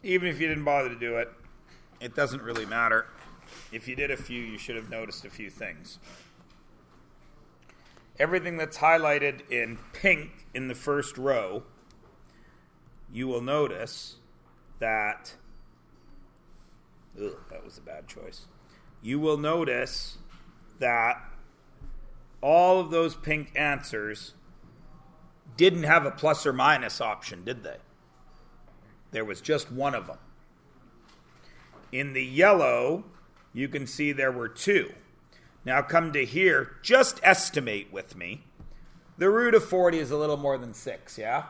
Even if you didn't bother to do it, it doesn't really matter. If you did a few, you should have noticed a few things. Everything that's highlighted in pink in the first row, you will notice that... that was a bad choice. You will notice that all of those pink answers didn't have a plus or minus option, did they? There was just one of them. In the yellow, you can see there were two. Now come to here, just estimate with me. The root of 40 is a little more than 6, yeah?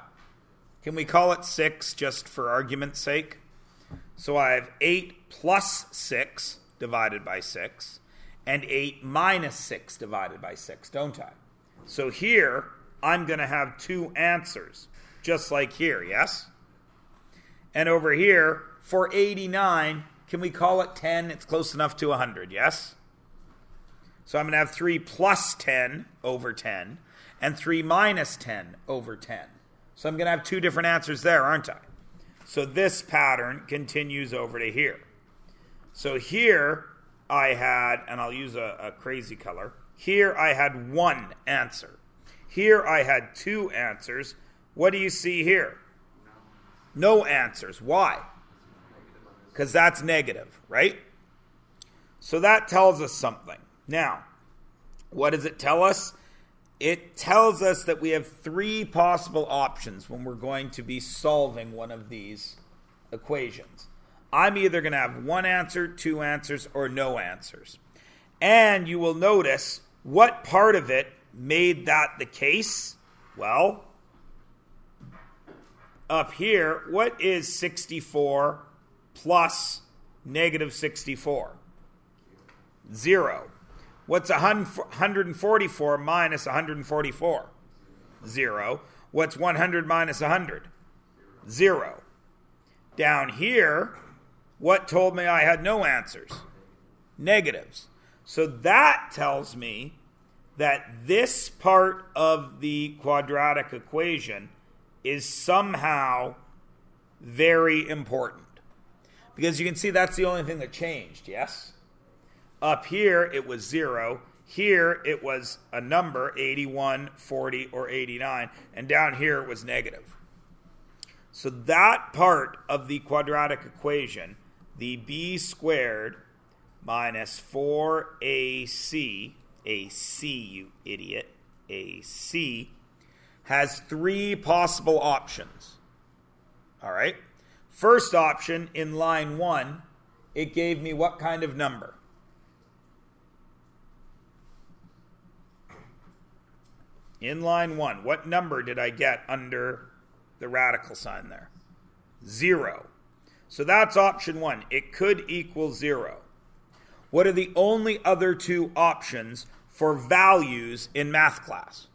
Can we call it 6 just for argument's sake? So I have 8 plus 6 divided by 6, and 8 minus 6 divided by 6, don't I? So here, I'm going to have two answers, just like here, yes? And over here, for 89, can we call it 10? It's close enough to 100, yes? So I'm going to have 3 plus 10 over 10, and 3 minus 10 over 10. So I'm going to have two different answers there, aren't I? So this pattern continues over to here. So here I had, and I'll use a crazy color, here I had one answer. Here I had two answers. What do you see here? No answers. Why? Because that's negative, right? So that tells us something. Now, what does it tell us? It tells us that we have three possible options when we're going to be solving one of these equations. I'm either going to have one answer, two answers, or no answers. And you will notice what part of it made that the case. Well, up here, what is 64 plus negative 64? 0. What's 144 minus 144? 0. What's 100 minus 100? 0. Down here, what told me I had no answers? Negatives. So that tells me that this part of the quadratic equation is somehow very important. Because you can see that's the only thing that changed, yes? Up here, it was 0. Here, it was a number, 81, 40, or 89. And down here, it was negative. So that part of the quadratic equation, the b squared minus 4ac, ac, you idiot, ac, has three possible options. All right? First option, in line 1, it gave me what kind of number? In line 1, what number did I get under the radical sign there? 0. So that's option 1. It could equal 0. What are the only other two options for values in math class?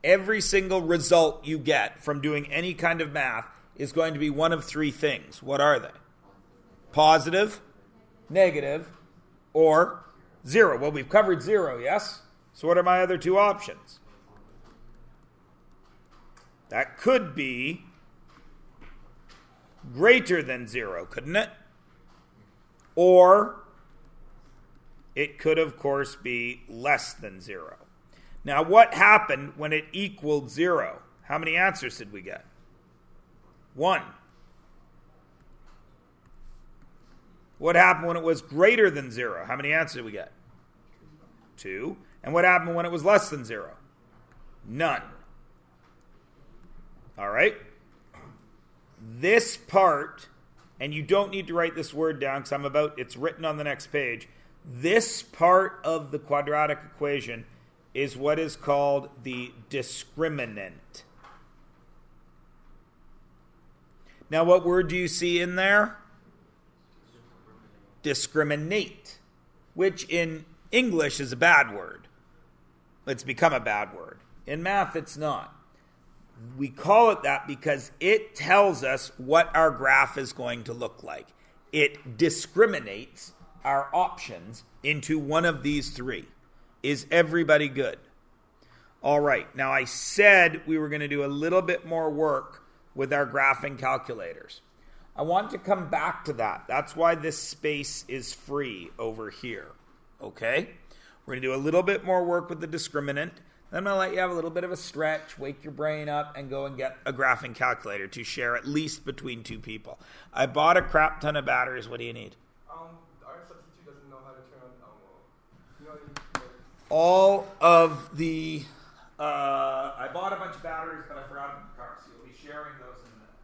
Every single result you get from doing any kind of math is going to be one of three things. What are they? Positive, negative, or 0. Well, we've covered 0, yes? So what are my other two options? That could be greater than 0, couldn't it? Or it could, of course, be less than 0. Now, what happened when it equaled 0? How many answers did we get? 1. What happened when it was greater than 0? How many answers did we get? 2. And what happened when it was less than 0? None. All right? This part, and you don't need to write this word down because it's written on the next page. This part of the quadratic equation is what is called the discriminant. Now, what word do you see in there? Discriminate, which in English is a bad word. It's become a bad word. In math, it's not. We call it that because it tells us what our graph is going to look like. It discriminates our options into one of these three. Is everybody good? All right. Now, I said we were going to do a little bit more work with our graphing calculators. I want to come back to that. That's why this space is free over here. Okay? We're going to do a little bit more work with the discriminant. Then I'm going to let you have a little bit of a stretch, wake your brain up, and go and get a graphing calculator to share at least between two people. I bought a crap ton of batteries. What do you need? Our substitute doesn't know how to turn on all of the... I bought a bunch of batteries, but I forgot them in the car, so you'll be sharing those in a minute.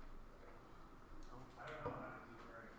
I don't know how to do batteries.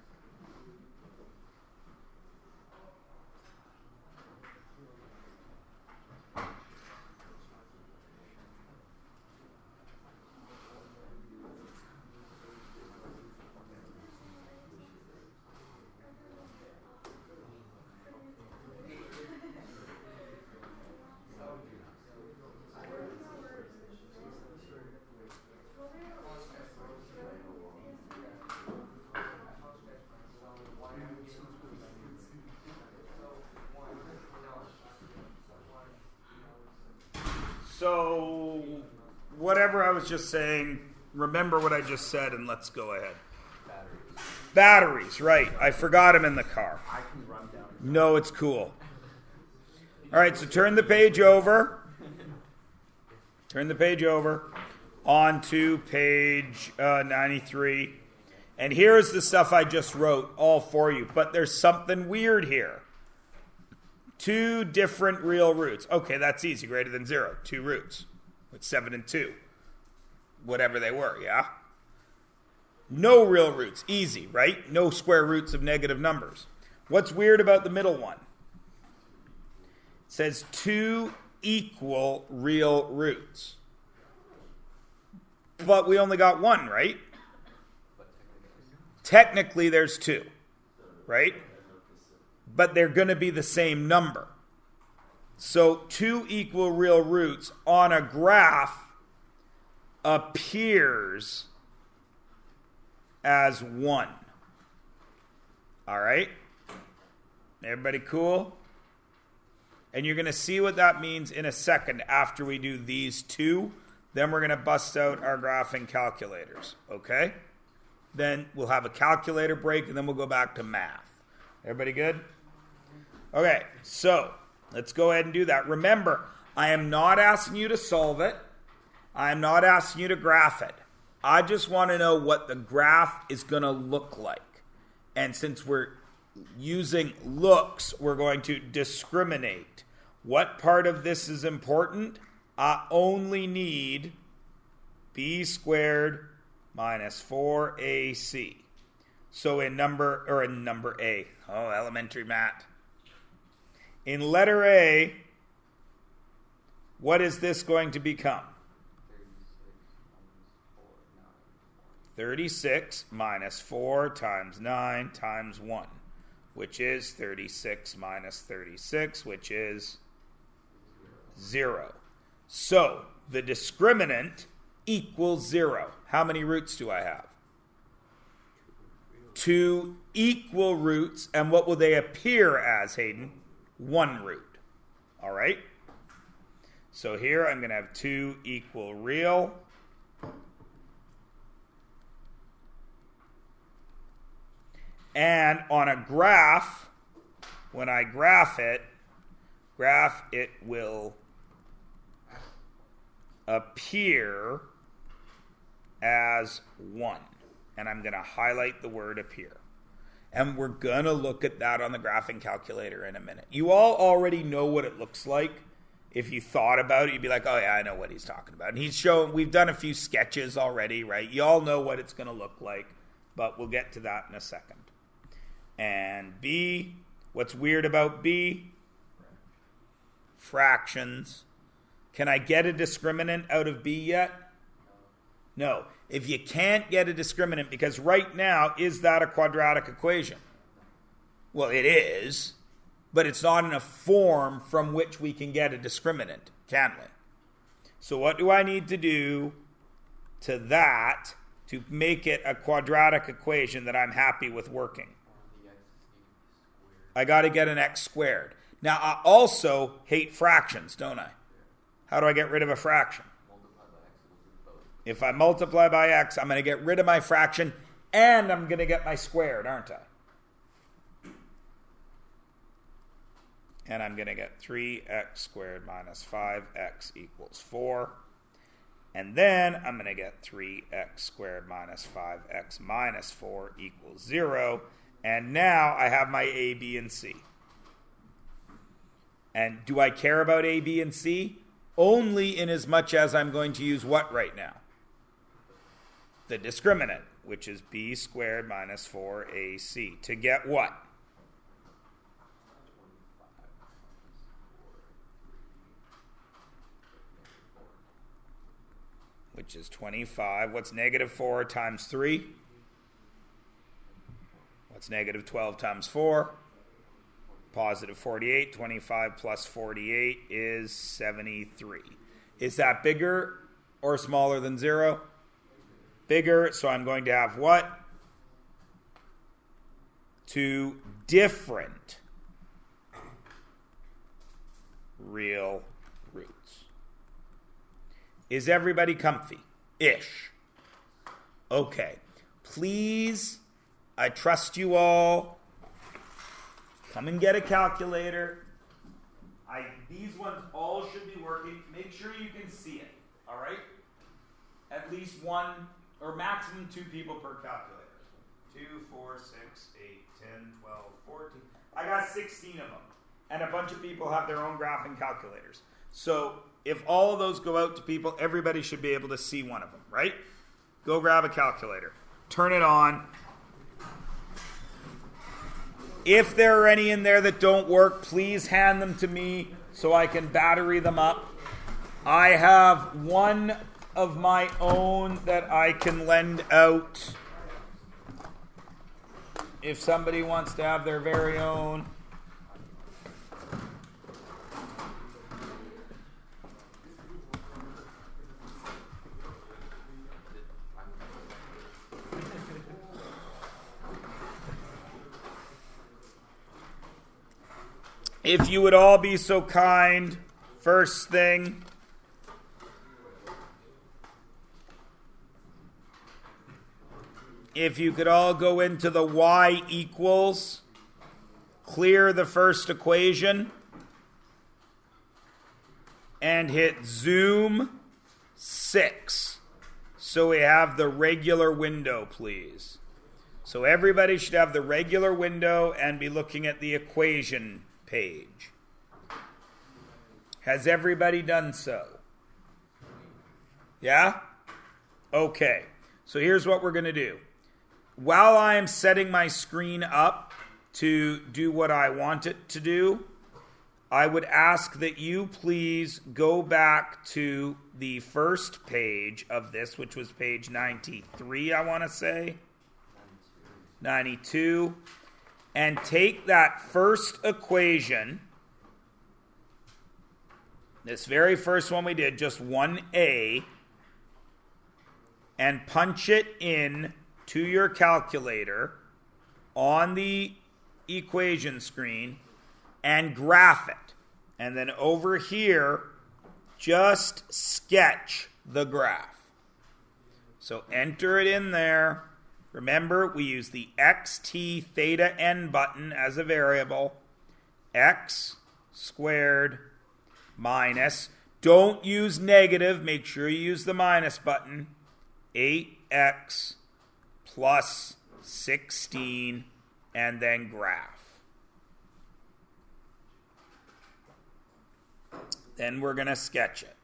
So, whatever I was just saying, remember what I just said and let's go ahead. Batteries, right. I forgot them in the car. I can run down. No, it's cool. All right, so turn the page over. Turn the page over onto page 93. And here's the stuff I just wrote all for you. But there's something weird here. 2 different real roots. Okay, that's easy. Greater than 0. 2 roots. With 7 and 2. Whatever they were, yeah? No real roots. Easy, right? No square roots of negative numbers. What's weird about the middle one? It says 2 equal real roots. But we only got 1, right? Technically, there's 2, right? But they're going to be the same number. So 2 equal real roots on a graph appears as 1. All right? Everybody cool? And you're going to see what that means in a second after we do these 2. Then we're going to bust out our graphing calculators. Okay? Then we'll have a calculator break, and then we'll go back to math. Everybody good? Okay, so let's go ahead and do that. Remember, I am not asking you to solve it. I am not asking you to graph it. I just want to know what the graph is going to look like. And since we're using looks, we're going to discriminate. What part of this is important? I only need b squared minus 4ac. So in number A. Oh, elementary math. In letter A, what is this going to become? 36 minus 4 times 9 times 1, which is 36 minus 36, which is 0. So the discriminant equals 0. How many roots do I have? 2 equal roots, and what will they appear as, Hayden? 1 root. All right? So here I'm going to have 2 equal real. And on a graph, when I graph it will appear as 1. And I'm going to highlight the word appear. And we're going to look at that on the graphing calculator in a minute. You all already know what it looks like. If you thought about it, you'd be like, oh yeah, I know what he's talking about. And we've done a few sketches already, right? You all know what it's going to look like, but we'll get to that in a second. And B, what's weird about B? Fractions. Can I get a discriminant out of B yet? No. If you can't get a discriminant, because right now, is that a quadratic equation? Well, it is, but it's not in a form from which we can get a discriminant, can we? So what do I need to do to that to make it a quadratic equation that I'm happy with working? I got to get an x squared. Now, I also hate fractions, don't I? How do I get rid of a fraction? If I multiply by x, I'm going to get rid of my fraction, and I'm going to get my squared, aren't I? And I'm going to get 3x squared minus 5x equals 4. And then I'm going to get 3x squared minus 5x minus 4 equals 0. And now I have my a, b, and c. And do I care about a, b, and c? Only in as much as I'm going to use what right now? The discriminant, which is b squared minus 4ac. To get what? Which is 25. What's negative 4 times 3? What's negative 12 times 4? Positive 48. 25 plus 48 is 73. Is that bigger or smaller than 0? Bigger, so I'm going to have what? Two different real roots. Is everybody comfy? Ish. Okay. Please, I trust you all. Come and get a calculator. These ones all should be working. Make sure you can see it. All right? At least one or maximum 2 people per calculator. 2, 4, 6, 8, 10, 12, 14. I got 16 of them. And a bunch of people have their own graphing calculators. So if all of those go out to people, everybody should be able to see one of them, right? Go grab a calculator. Turn it on. If there are any in there that don't work, please hand them to me so I can battery them up. I have one of my own that I can lend out if somebody wants to have their very own. If you would all be so kind, first thing, if you could all go into the y equals, clear the first equation, and hit zoom 6. So we have the regular window, please. So everybody should have the regular window and be looking at the equation page. Has everybody done so? Yeah? Okay. So here's what we're going to do. While I am setting my screen up to do what I want it to do, I would ask that you please go back to the first page of this, which was page 93, I want to say. 92. And take that first equation, this very first one we did, just 1a, and punch it in to your calculator on the equation screen and graph it. And then over here, just sketch the graph. So enter it in there. Remember, we use the xt theta n button as a variable. X squared minus. Don't use negative. Make sure you use the minus button. 8x plus 16, and then graph. Then we're going to sketch it.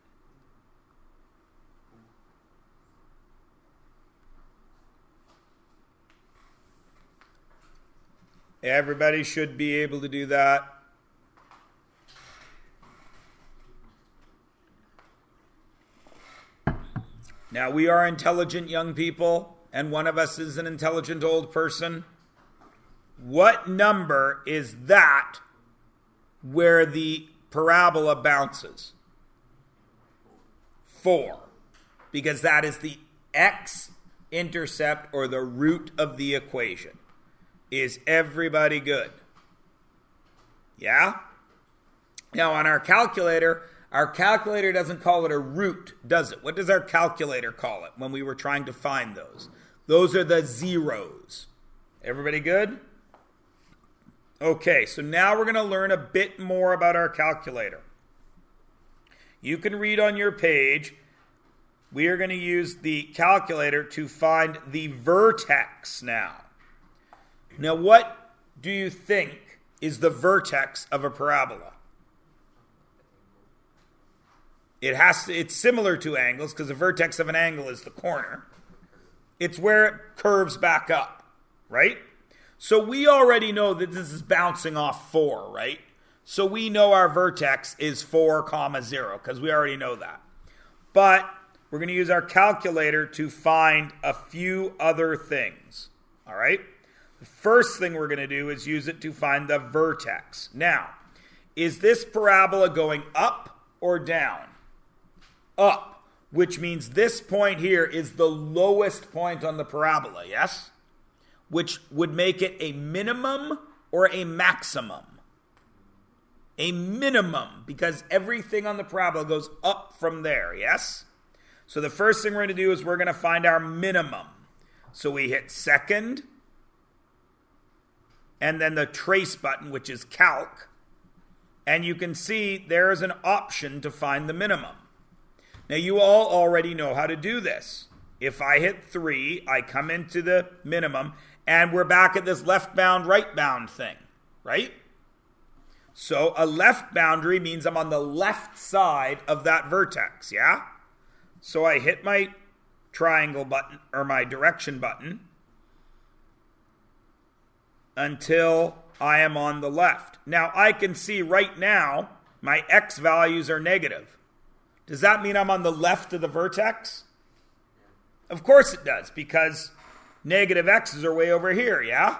Everybody should be able to do that. Now, we are intelligent young people, and one of us is an intelligent old person. What number is that where the parabola bounces? 4. Because that is the x-intercept, or the root of the equation. Is everybody good? Yeah? Now, on our calculator, Our calculator doesn't call it a root, does it? What does our calculator call it when we were trying to find those? Those are the zeros. Everybody good? Okay, so now we're going to learn a bit more about our calculator. You can read on your page. We are going to use the calculator to find the vertex now. Now, what do you think is the vertex of a parabola? It's similar to angles because the vertex of an angle is the corner. It's where it curves back up, right? So we already know that this is bouncing off 4, right? So we know our vertex is 4, 0 because we already know that. But we're going to use our calculator to find a few other things, all right? The first thing we're going to do is use it to find the vertex. Now, is this parabola going up or down? Up, which means this point here is the lowest point on the parabola, yes? Which would make it a minimum or a maximum. A minimum, because everything on the parabola goes up from there, yes? So the first thing we're going to do is we're going to find our minimum. So we hit second, and then the trace button, which is calc. And you can see there is an option to find the minimum. Now you all already know how to do this. If I hit 3, I come into the minimum, and we're back at this left bound, right bound thing, right? So a left boundary means I'm on the left side of that vertex, yeah? So I hit my triangle button, or my direction button, until I am on the left. Now I can see right now my x values are negative. Does that mean I'm on the left of the vertex? Of course it does, because negative x's are way over here, yeah?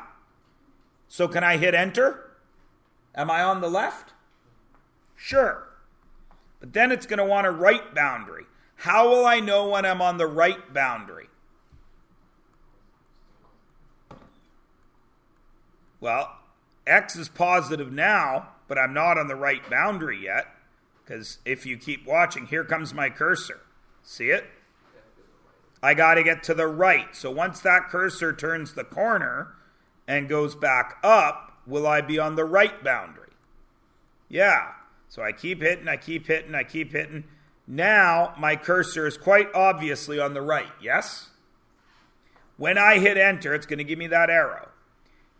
So can I hit enter? Am I on the left? Sure. But then it's going to want a right boundary. How will I know when I'm on the right boundary? Well, x is positive now, but I'm not on the right boundary yet. Because if you keep watching, here comes my cursor. See it? I got to get to the right. So once that cursor turns the corner and goes back up, will I be on the right boundary? Yeah. So I keep hitting, I keep hitting, I keep hitting. Now my cursor is quite obviously on the right, yes? When I hit enter, it's going to give me that arrow.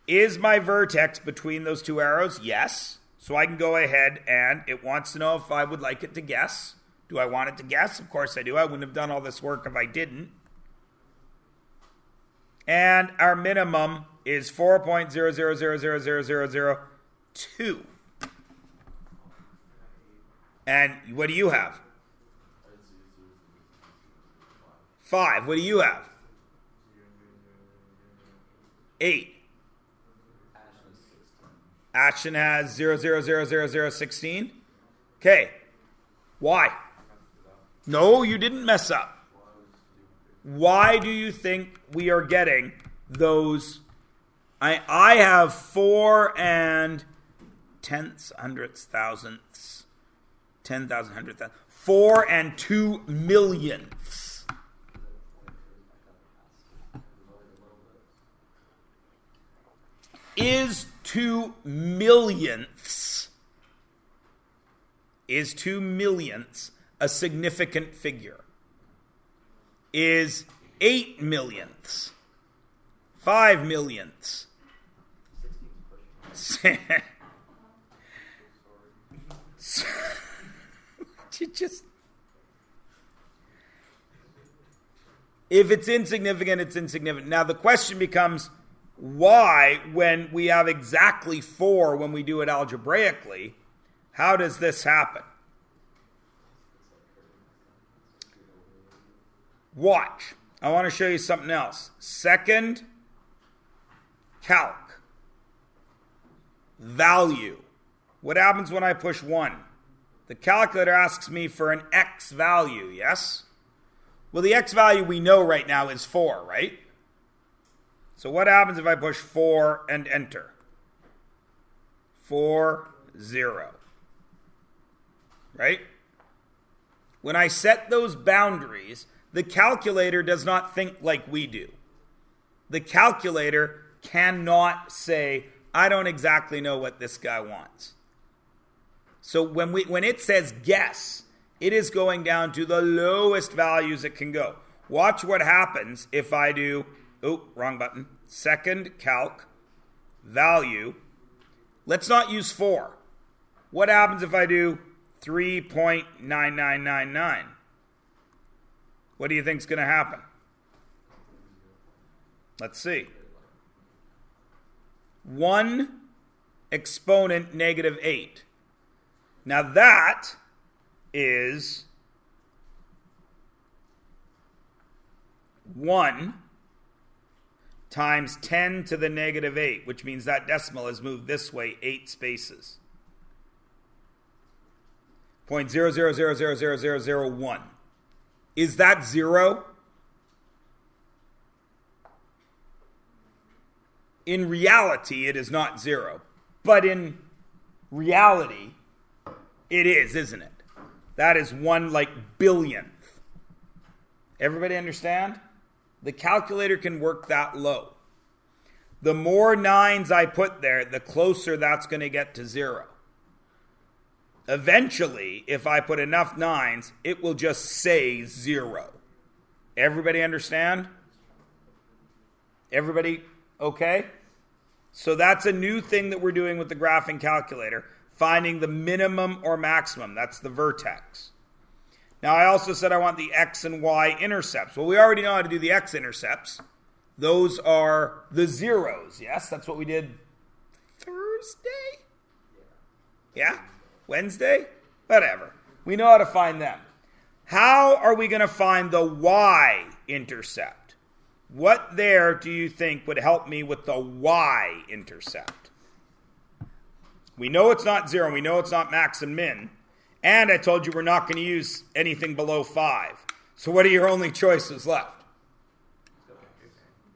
Is my vertex between those two arrows? Yes. So I can go ahead, and it wants to know if I would like it to guess. Do I want it to guess? Of course I do. I wouldn't have done all this work if I didn't. And our minimum is 4.0000002. And what do you have? 5. What do you have? 8. Ashton has 0.0000016. Okay. Why? No, you didn't mess up. Why do you think we are getting those? I have 4 and tenths, hundredths, thousandths, 10,000, 100,000. 4 and 2 millionths. Is 2 millionths a significant figure? Is 8 millionths, 5 millionths? If it's insignificant, it's insignificant. Now the question becomes, why, when we have exactly 4 when we do it algebraically, how does this happen? Watch. I want to show you something else. Second, calc. Value. What happens when I push 1? The calculator asks me for an x value, yes? Well, the x value we know right now is 4, right? So what happens if I push 4 and enter? 4, 0. Right? when I set those boundaries, the calculator does not think like we do. The calculator cannot say, I don't exactly know what this guy wants. So when it says guess, it is going down to the lowest values it can go. Watch what happens if I do, wrong button, second calc, value. Let's not use 4. What happens if I do 3.9999? What do you think is going to happen? Let's see. 1 exponent negative 8. Now that is 1 times 10 to the negative 8, which means that decimal has moved this way 8 spaces. 0.00000001. Is that 0? In reality, it is not 0. But in reality, it is, isn't it? That is 1 billionth. Everybody understand? The calculator can work that low. The more 9s I put there, the closer that's going to get to 0. Eventually, if I put enough 9s, it will just say 0. Everybody understand? Everybody okay? So that's a new thing that we're doing with the graphing calculator, finding the minimum or maximum. That's the vertex. Now, I also said I want the x and y intercepts. Well, we already know how to do the x-intercepts. Those are the zeros, yes? That's what we did Thursday? Yeah? Wednesday? Whatever. We know how to find them. How are we going to find the y-intercept? What there do you think would help me with the y-intercept? We know it's not 0. We know it's not max and min. And I told you we're not going to use anything below 5. So what are your only choices left?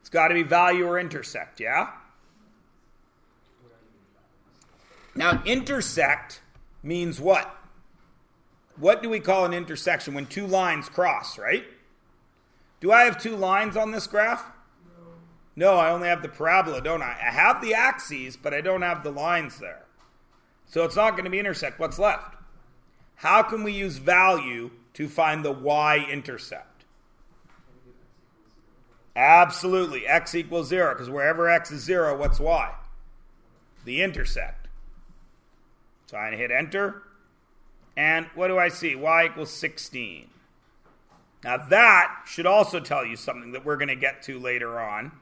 It's got to be value or intersect, yeah? Now, intersect means what? What do we call an intersection? When 2 lines cross, right? Do I have 2 lines on this graph? No, I only have the parabola, don't I? I have the axes, but I don't have the lines there. So it's not going to be intersect. What's left? How can we use value to find the y-intercept? Absolutely. X equals 0, because wherever x is 0, what's y? The intersect. So I hit enter. And what do I see? Y equals 16. Now that should also tell you something that we're going to get to later on.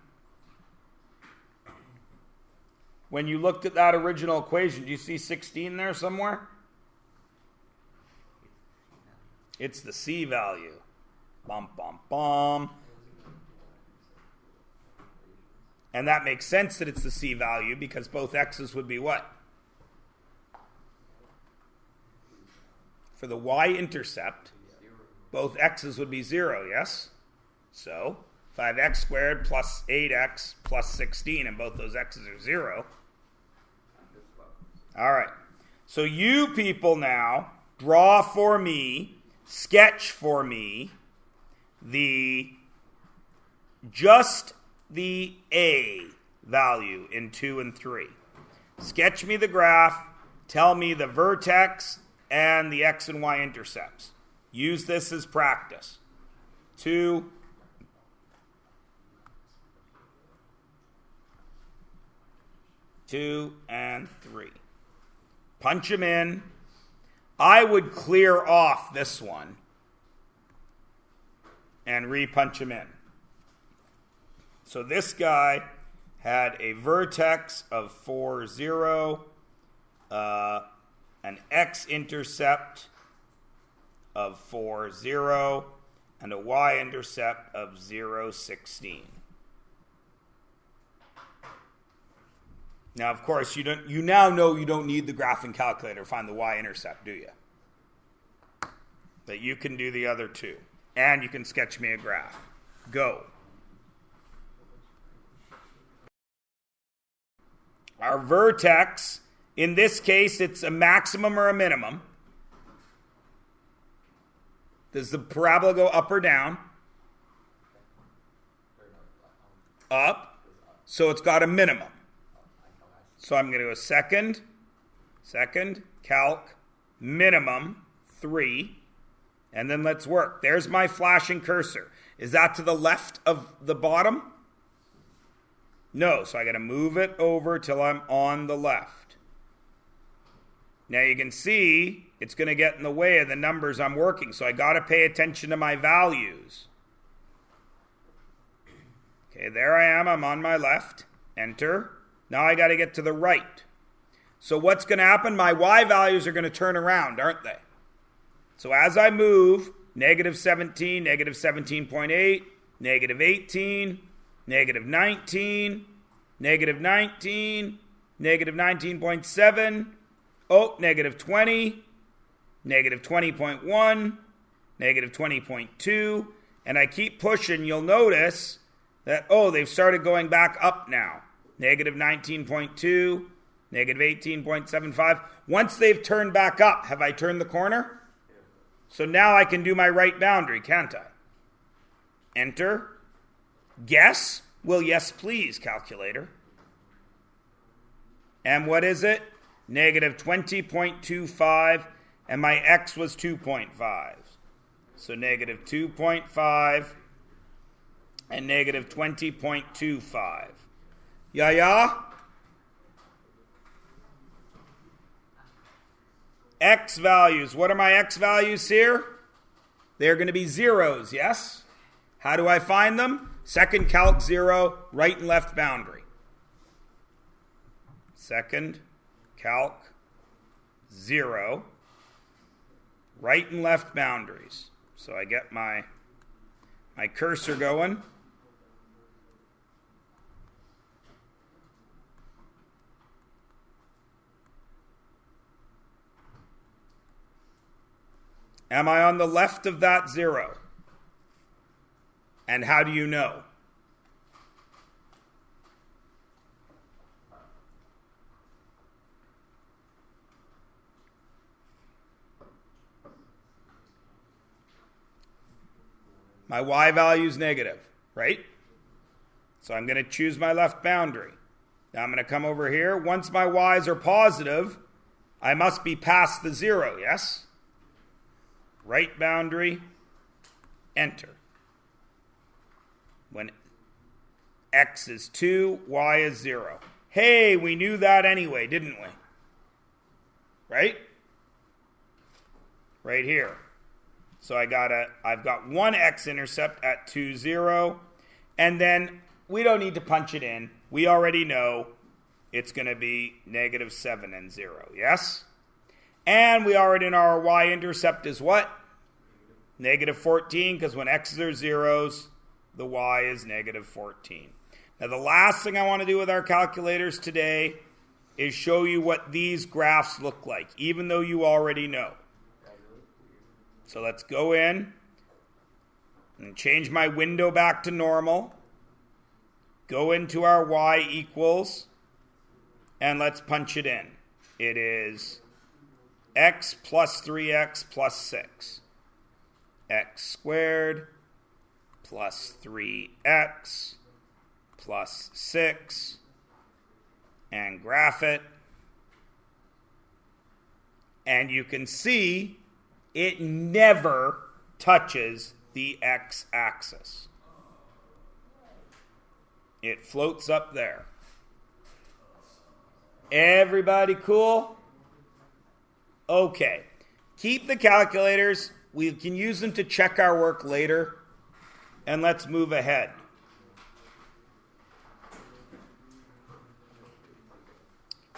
When you looked at that original equation, do you see 16 there somewhere? It's the C value. Bum, bum, bum. And that makes sense that it's the C value because both x's would be what? For the y-intercept, both x's would be 0, yes? So 5x squared plus 8x plus 16, and both those x's are 0. All right. So you people now draw for me, sketch for me, just the A value in 2 and 3. Sketch me the graph, tell me the vertex and the x and y intercepts. Use this as practice. 2 and 3. Punch them in. I would clear off this one and re-punch them in. So this guy had a vertex of 4, 0, an x-intercept of 4, 0, and a y-intercept of 0, 16. Now, of course, you now know you don't need the graphing calculator to find the y-intercept, do you? But you can do the other two. And you can sketch me a graph. Go. Our vertex, in this case, it's a maximum or a minimum. Does the parabola go up or down? Up. So it's got a minimum. So I'm going to go second, calc, minimum, 3. And then let's work. There's my flashing cursor. Is that to the left of the bottom? No, so I got to move it over till I'm on the left. Now you can see it's going to get in the way of the numbers I'm working, so I got to pay attention to my values. Okay, there I am. I'm on my left. Enter. Now I got to get to the right. So what's going to happen? My y values are going to turn around, aren't they? So as I move, negative 17, negative 17.8, negative 18, negative 19, negative 19, negative 19.7, negative 20, negative 20.1, negative 20.2, and I keep pushing, you'll notice that, they've started going back up now. Negative 19.2, negative 18.75. Once they've turned back up, have I turned the corner? So now I can do my right boundary, can't I? Enter. Guess? Well, yes, please, calculator. And what is it? Negative 20.25, and my x was 2.5. So negative 2.5 and negative 20.25. Yeah? X values. What are my x values here? They're going to be zeros, yes? How do I find them? Second calc 0, right and left boundary. Second calc 0, right and left boundaries. So I get my cursor going. Am I on the left of that 0? And how do you know? My y value is negative, right? So I'm going to choose my left boundary. Now I'm going to come over here. Once my y's are positive, I must be past the 0, yes? Right boundary, enter. When x is 2, y is 0. Hey, we knew that anyway, didn't we? Right? Right here. So I've got one x-intercept at 2, 0. And then we don't need to punch it in. We already know it's going to be negative 7 and 0, yes? And we already know our y-intercept is what? Negative 14, because when x's are zeros, the y is negative 14. Now the last thing I want to do with our calculators today is show you what these graphs look like, even though you already know. So let's go in and change my window back to normal. Go into our y equals, and let's punch it in. It is x plus 3x plus 6. X squared plus 3x plus 6, and graph it. And you can see it never touches the x-axis. It floats up there. Everybody cool? Okay. Keep the calculators. We can use them to check our work later. And let's move ahead.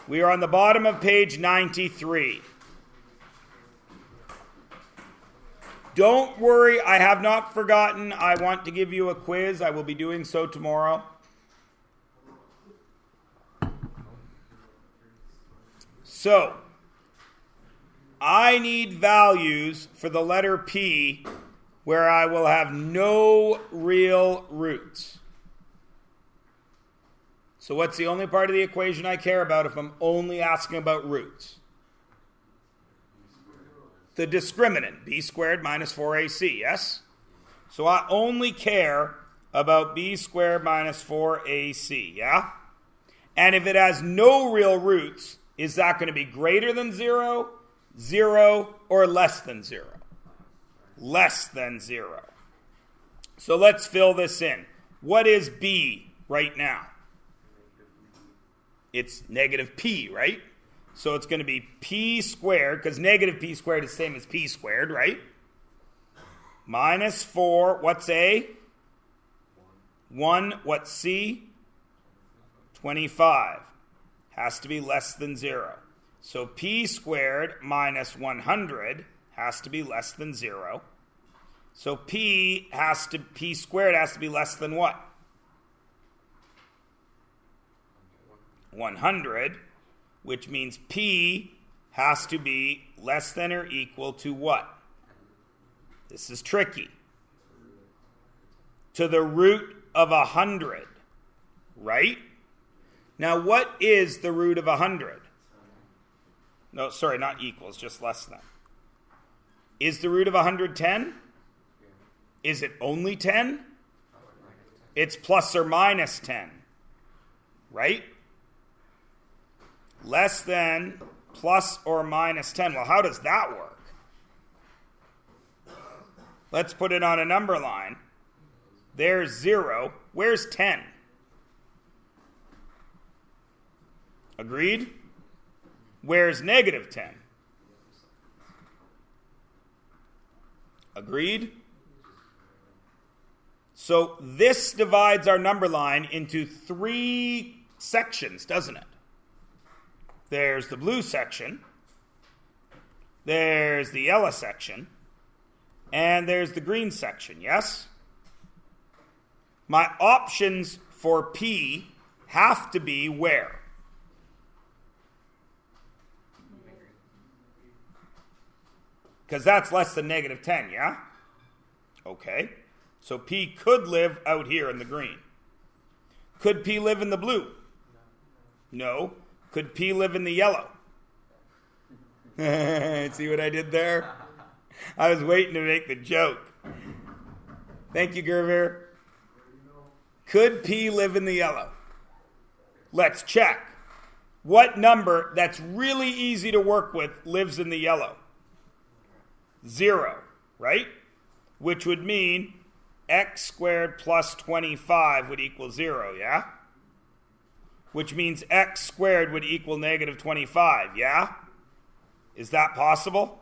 We are on the bottom of page 93. Don't worry, I have not forgotten. I want to give you a quiz. I will be doing so tomorrow. So, I need values for the letter P where I will have no real roots. So what's the only part of the equation I care about if I'm only asking about roots? The discriminant, b squared minus 4ac, yes? So I only care about b squared minus 4ac, yeah? And if it has no real roots, is that going to be greater than 0, 0, or less than 0? Less than 0. So let's fill this in. What is b right now? It's negative p, right? So it's going to be p squared, because negative p squared is the same as p squared, right? Minus 4, what's a? 1, what's c? 25. Has to be less than 0. So p squared minus 100 has to be less than 0. So p squared has to be less than what? 100, which means p has to be less than or equal to what? This is tricky. To the root of 100, right? Now, what is the root of 100? No, sorry, not equals, just less than. Is the root of 110? Is it only 10? It's plus or minus 10, right? Less than plus or minus 10. Well, how does that work? Let's put it on a number line. There's 0. Where's 10? Agreed? Where's negative 10? Agreed? So this divides our number line into 3 sections, doesn't it? There's the blue section, there's the yellow section, and there's the green section, yes? My options for P have to be where? Because that's less than negative 10, yeah? Okay. So P could live out here in the green. Could P live in the blue? No. Could P live in the yellow? See what I did there? I was waiting to make the joke. Thank you, Gerver. Could P live in the yellow? Let's check. What number that's really easy to work with lives in the yellow? 0, right? Which would mean x squared plus 25 would equal 0, yeah? Which means x squared would equal negative 25, yeah? Is that possible?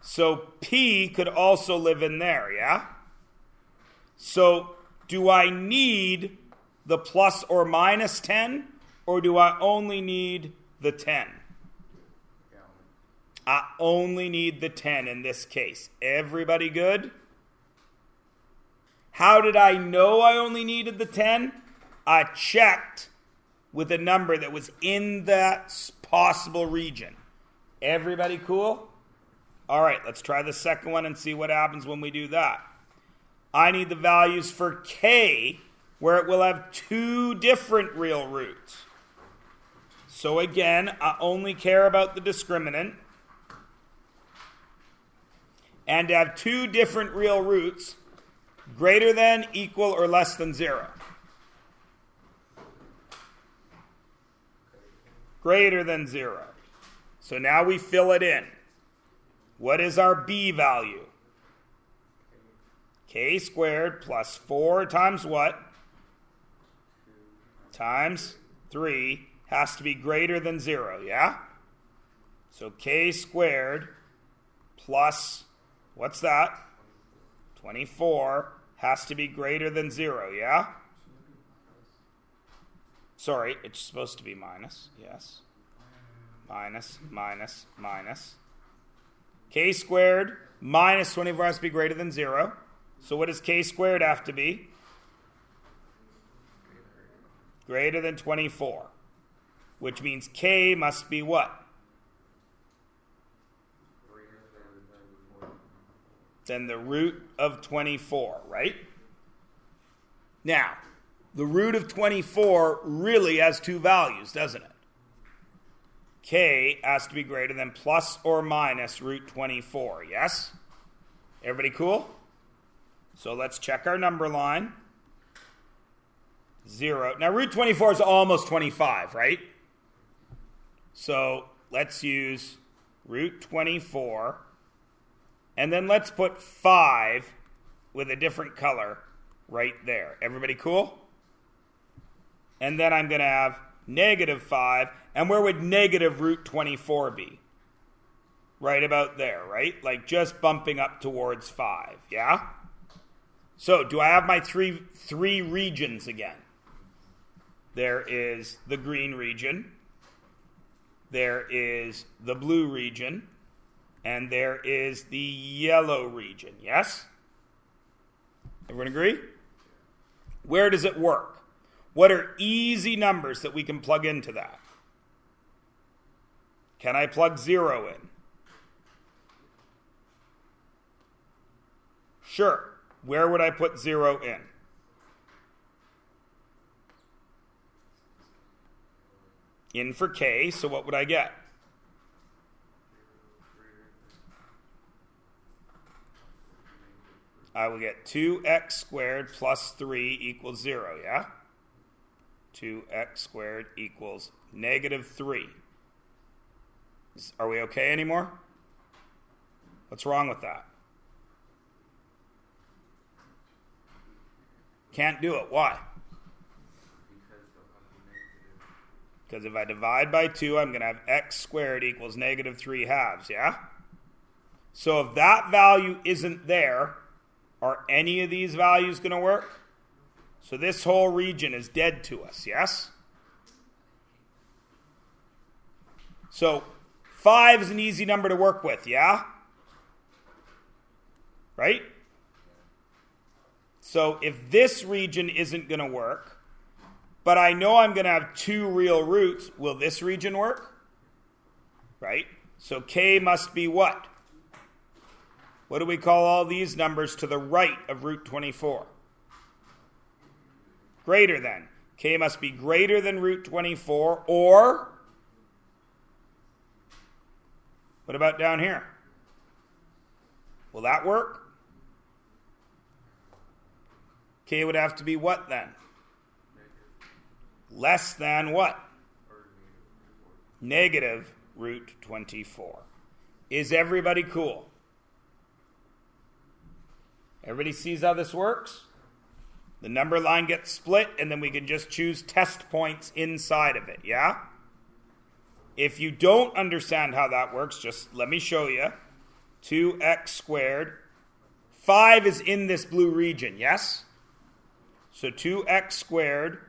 So P could also live in there, yeah? So do I need the plus or minus 10, or do I only need the 10? I only need the 10 in this case. Everybody good? How did I know I only needed the 10? I checked with a number that was in that possible region. Everybody cool? All right, let's try the second one and see what happens when we do that. I need the values for K, where it will have 2 different real roots. So again, I only care about the discriminant. And to have 2 different real roots, greater than, equal, or less than 0. Greater than 0. So now we fill it in. What is our B value? K squared plus 4 times what? Times 3 has to be greater than 0, yeah? So K squared plus, what's that? 24 has to be greater than 0, yeah? Sorry, it's supposed to be minus, yes. Minus, minus, minus. K squared minus 24 has to be greater than 0. So what does K squared have to be? Greater than 24. Which means K must be what? Than the root of 24, right? Now, the root of 24 really has 2 values, doesn't it? k has to be greater than plus or minus root 24. Yes? Everybody cool? So let's check our number line. 0. Now root 24 is almost 25, right? So let's use root 24. And then let's put 5 with a different color right there. Everybody cool? And then I'm going to have negative 5. And where would negative root 24 be? Right about there, right? Like just bumping up towards 5, yeah? So do I have my three regions again? There is the green region. There is the blue region. And there is the yellow region, yes? Everyone agree? Where does it work? What are easy numbers that we can plug into that? Can I plug 0 in? Sure. Where would I put 0 in? In for k, so what would I get? I will get 2x squared plus 3 equals 0, yeah? 2x squared equals negative 3. Are we okay anymore? What's wrong with that? Can't do it. Why? Because if I divide by 2, I'm going to have x squared equals negative 3 halves, yeah? So if that value isn't there, are any of these values going to work? So this whole region is dead to us, yes? So 5 is an easy number to work with, yeah? Right? So if this region isn't going to work, but I know I'm going to have 2 real roots, will this region work? Right? So k must be what? What do we call all these numbers to the right of root 24? Greater than. K must be greater than root 24, or what about down here? Will that work? K would have to be what then? Less than what? Negative root 24. Is everybody cool? Everybody sees how this works? The number line gets split, and then we can just choose test points inside of it, yeah? If you don't understand how that works, just let me show you. 2x squared. 5 is in this blue region, yes? So 2x squared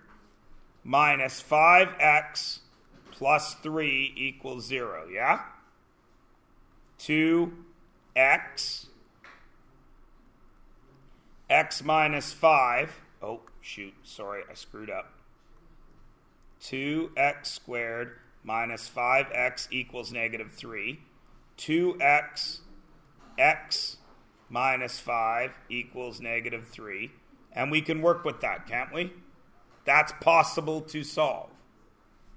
minus 5x plus 3 equals 0, yeah? 2x, x minus 5, oh, shoot, sorry, I screwed up. 2x squared minus 5x equals negative 3. 2x, x minus 5 equals negative 3. And we can work with that, can't we? That's possible to solve.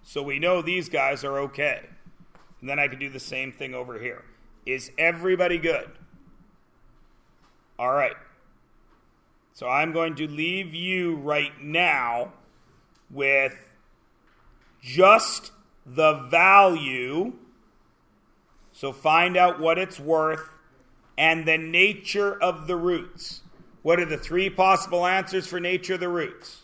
So we know these guys are okay. And then I can do the same thing over here. Is everybody good? All right. So I'm going to leave you right now with just the value. So find out what it's worth and the nature of the roots. What are the 3 possible answers for nature of the roots?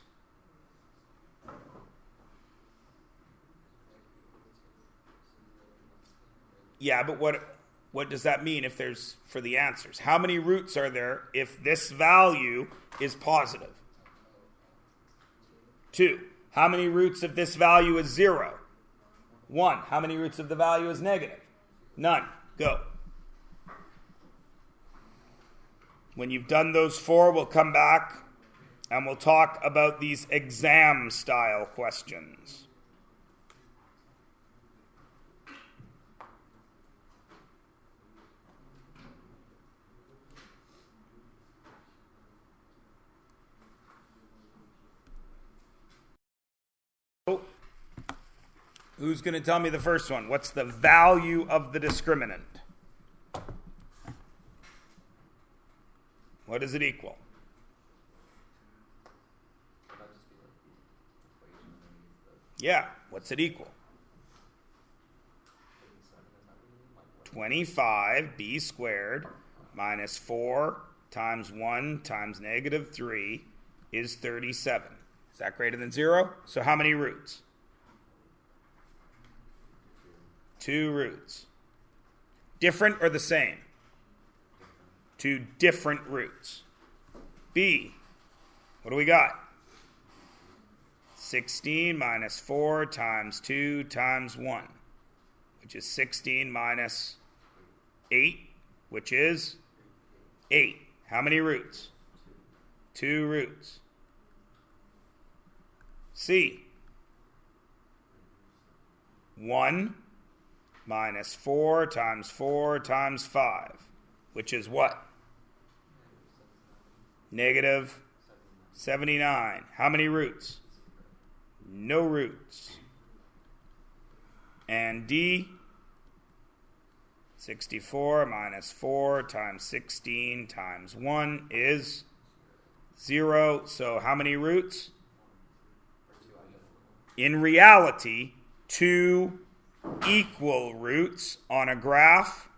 Yeah, but what does that mean if there's for the answers? How many roots are there if this value is positive? 2. How many roots if this value is 0? 1. How many roots if the value is negative? None. Go. When you've done those 4, we'll come back and we'll talk about these exam-style questions. Who's going to tell me the first one? What's the value of the discriminant? What does it equal? Yeah, what's it equal? 25b squared minus 4 times 1 times negative 3 is 37. Is that greater than 0? So how many roots? 2 roots. Different or the same? 2 different roots. B, what do we got? 16 minus 4 times 2 times 1, which is 16 minus 8, which is 8. How many roots? 2 roots. C, 1 minus 4 times 4 times 5, which is what? Negative 79. How many roots? No roots. And D, 64 minus 4 times 16 times 1 is 0. So how many roots? In reality, 2 equal roots on a graph.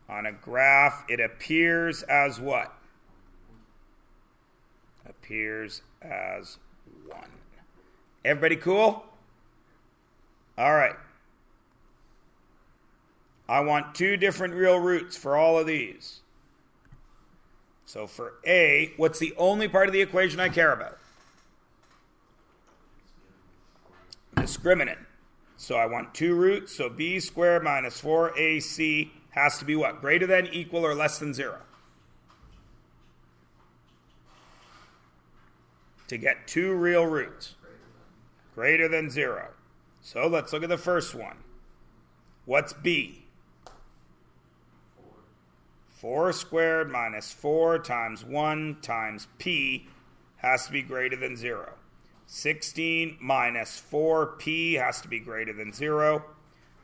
On a graph, it appears as what? Appears as 1. Everybody cool? All right. I want 2 different real roots for all of these. So for A, what's the only part of the equation I care about? Discriminant. So I want 2 roots, so b squared minus 4ac has to be what? Greater than, equal, or less than 0? To get 2 real roots. Greater than 0. So let's look at the first one. What's b? 4 squared minus 4 times 1 times p has to be greater than 0. 16 minus 4p has to be greater than 0.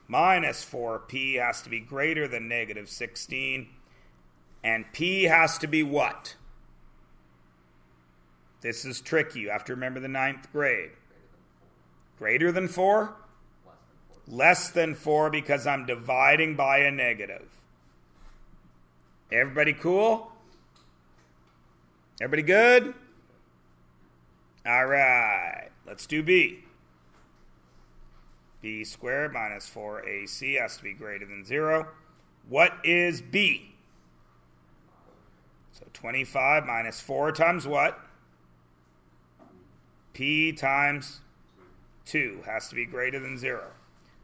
Minus 4p has to be greater than negative 16. And p has to be what? This is tricky. You have to remember the 9th grade. Greater than 4? Less than 4 because I'm dividing by a negative. Everybody cool? Everybody good? All right. Let's do B. B squared minus 4ac has to be greater than 0. What is B? So 25 minus 4 times what? P times 2 has to be greater than 0.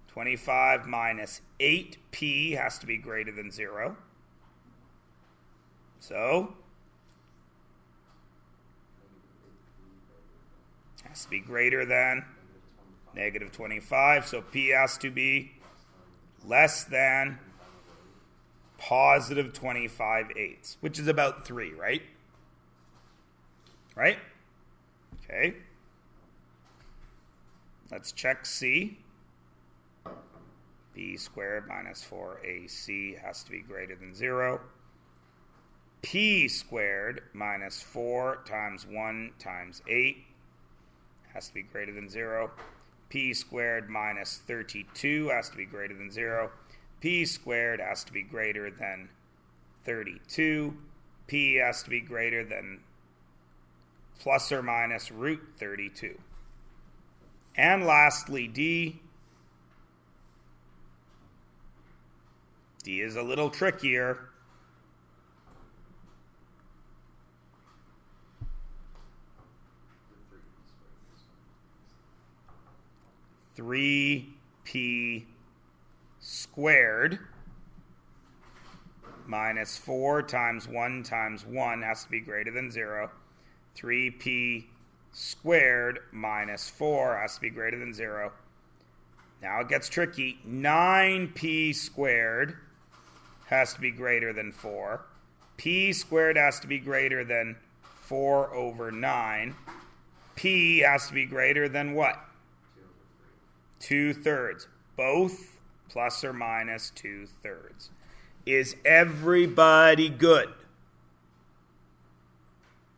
25 minus 8p has to be greater than 0. So, has to be greater than negative 25. So p has to be less than positive 25/8, which is about 3, right? Right? Okay. Let's check C. B squared minus 4ac has to be greater than 0. P squared minus 4 times 1 times 8 has to be greater than 0. P squared minus 32 has to be greater than 0. P squared has to be greater than 32. P has to be greater than plus or minus root 32. And lastly, D. D is a little trickier. Three p squared minus 4 times 1 times 1 has to be greater than 0. 3p squared minus 4 has to be greater than 0. Now it gets tricky. 9p squared has to be greater than 4. P squared has to be greater than 4 over 9. P has to be greater than what? 2/3. Both plus or minus 2/3. Is everybody good?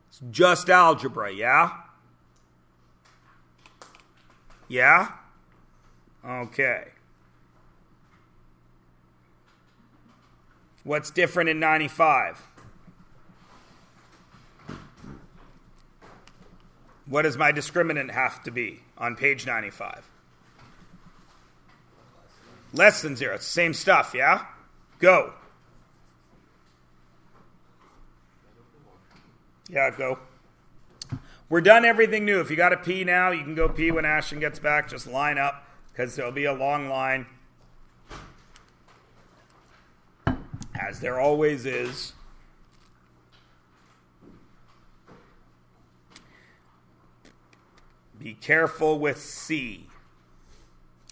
It's just algebra, yeah? Yeah? Okay. What's different in 95? What does my discriminant have to be on page 95? Less than 0. It's the same stuff, yeah? Go. Yeah, go. We're done everything new. If you got a P now, you can go P when Ashton gets back. Just line up, because there'll be a long line. As there always is. Be careful with C.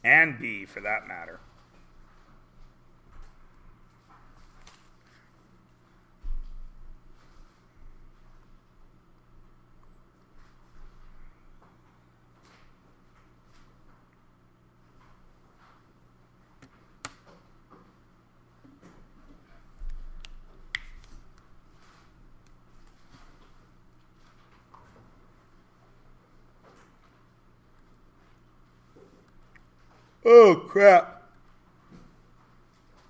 And B, for that matter. Oh, crap.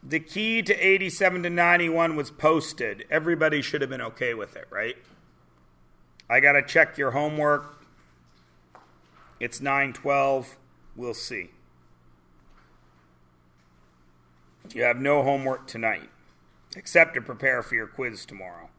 The key to 87 to 91 was posted. Everybody should have been okay with it, right? I got to check your homework. It's 9:12. We'll see. You have no homework tonight, except to prepare for your quiz tomorrow.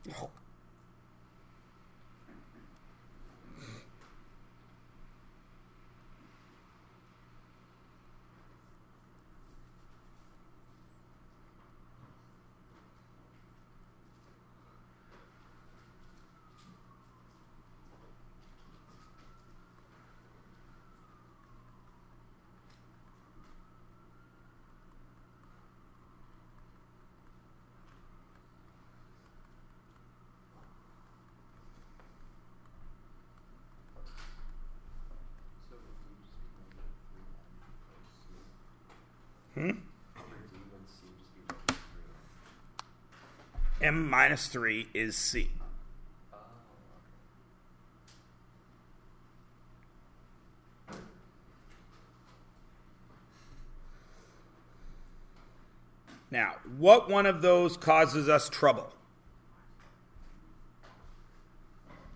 Oh. M minus 3 is C. Now, what one of those causes us trouble?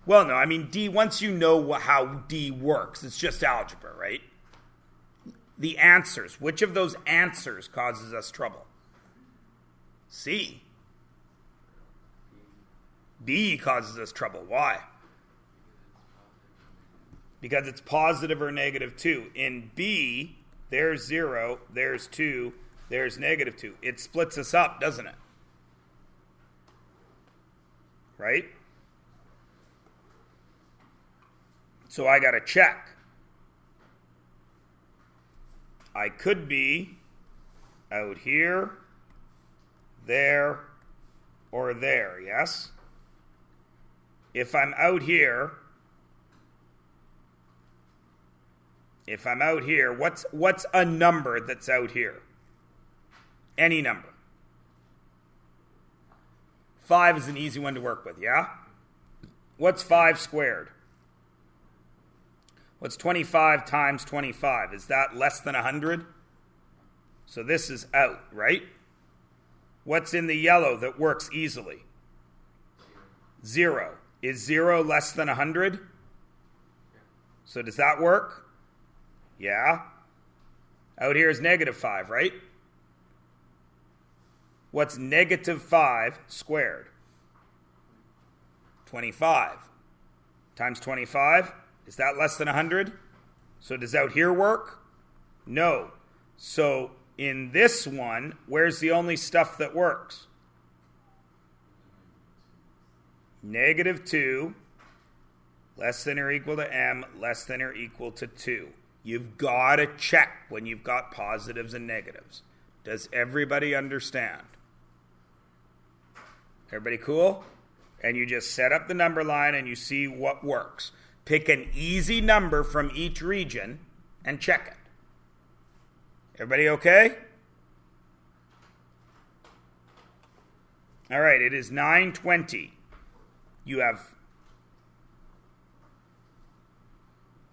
Well, no, I mean, D, once you know how D works, it's just algebra, right? The answers. Which of those answers causes us trouble? C. B causes us trouble. Why? Because it's positive or negative 2. In B, there's 0, there's 2, there's negative 2. It splits us up, doesn't it? Right? So I got to check. I could be out here, there, or there, yes? If I'm out here, what's a number that's out here? Any number. 5 is an easy one to work with, yeah? What's 5 squared? What's 25 times 25? Is that less than 100? So this is out, right? What's in the yellow that works easily? 0. Is 0 less than 100? So does that work? Yeah. Out here is negative 5, right? What's negative 5 squared? 25. Times 25? Is that less than 100? So does out here work? No. So in this one, where's the only stuff that works? Negative 2, less than or equal to m, less than or equal to 2. You've got to check when you've got positives and negatives. Does everybody understand? Everybody cool? And you just set up the number line and you see what works. Pick an easy number from each region and check it. Everybody okay? All right, it is 9:20. You have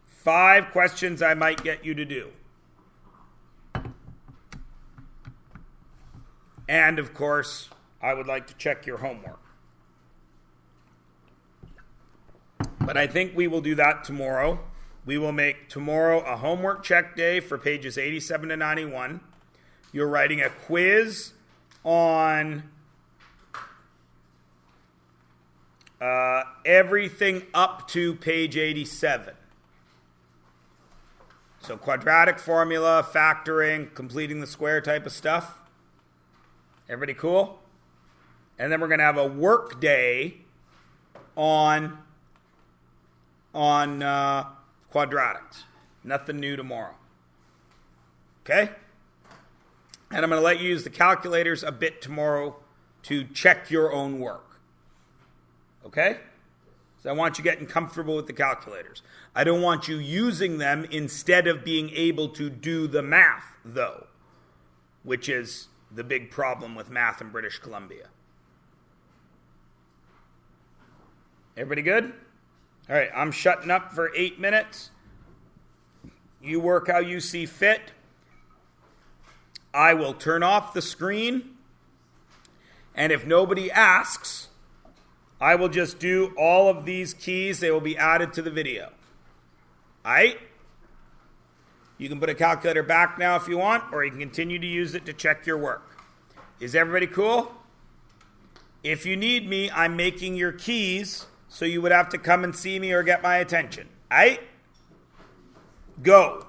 5 questions I might get you to do. And, of course, I would like to check your homework. But I think we will do that tomorrow. We will make tomorrow a homework check day for pages 87 to 91. You're writing a quiz on everything up to page 87. So quadratic formula, factoring, completing the square type of stuff. Everybody cool? And then we're going to have a work day on quadratics. Nothing new tomorrow. Okay? And I'm going to let you use the calculators a bit tomorrow to check your own work. Okay? So I want you getting comfortable with the calculators. I don't want you using them instead of being able to do the math, though, which is the big problem with math in British Columbia. Everybody good? All right, I'm shutting up for 8 minutes. You work how you see fit. I will turn off the screen. And if nobody asks, I will just do all of these keys. They will be added to the video. All right? You can put a calculator back now if you want, or you can continue to use it to check your work. Is everybody cool? If you need me, I'm making your keys, so you would have to come and see me or get my attention. All right? Go.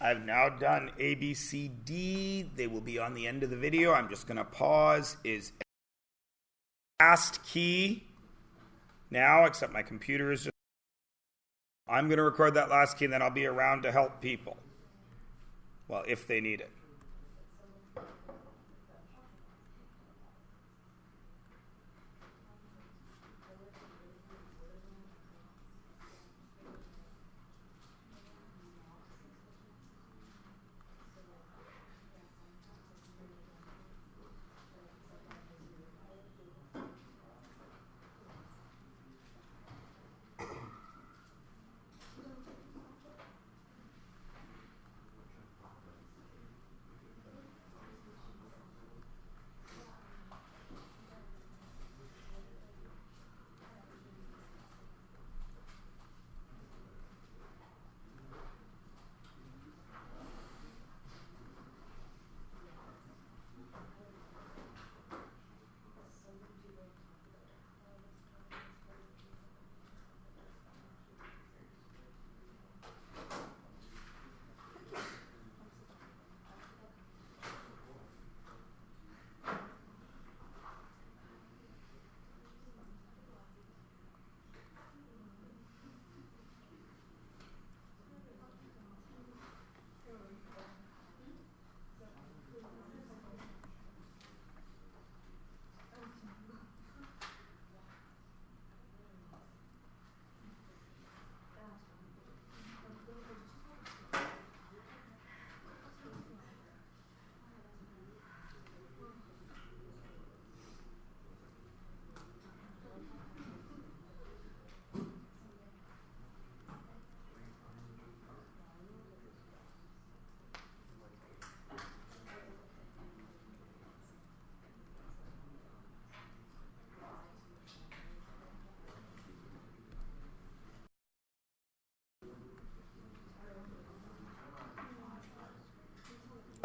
I've now done A, B, C, D. They will be on the end of the video. I'm just going to pause. Is last key now, except my computer is just... I'm going to record that last key, and then I'll be around to help people. Well, if they need it.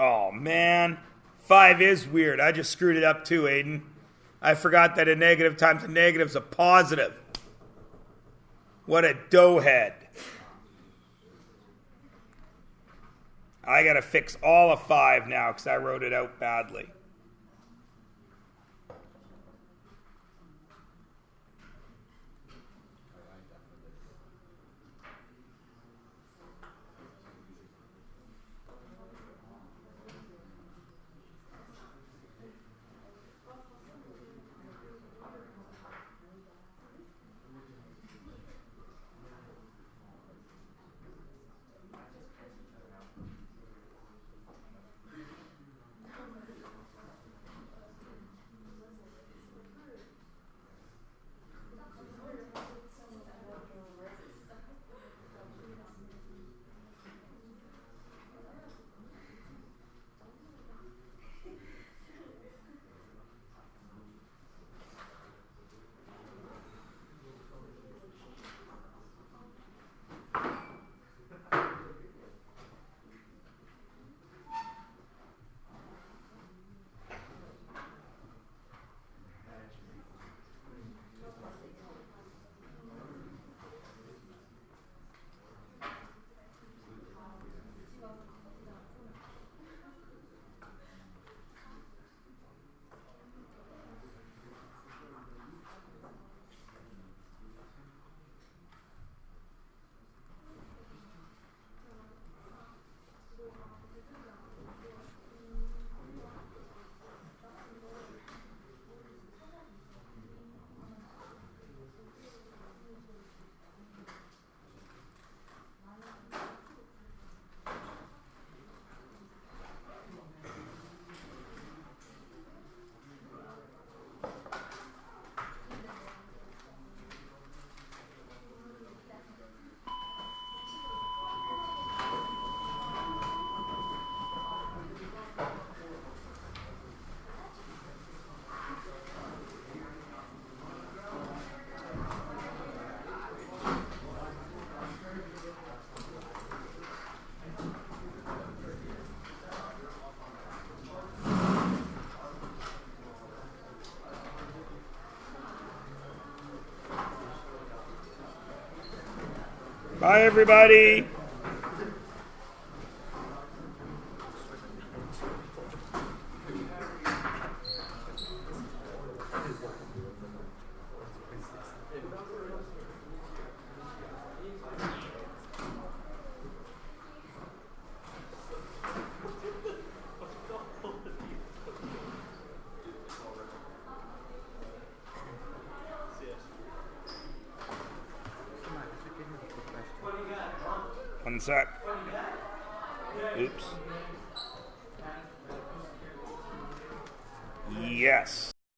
Oh, man. 5 is weird. I just screwed it up too, Aiden. I forgot that a negative times a negative is a positive. What a doughhead. I got to fix all of 5 now because I wrote it out badly. Bye, everybody. One sec. Oops. Yes.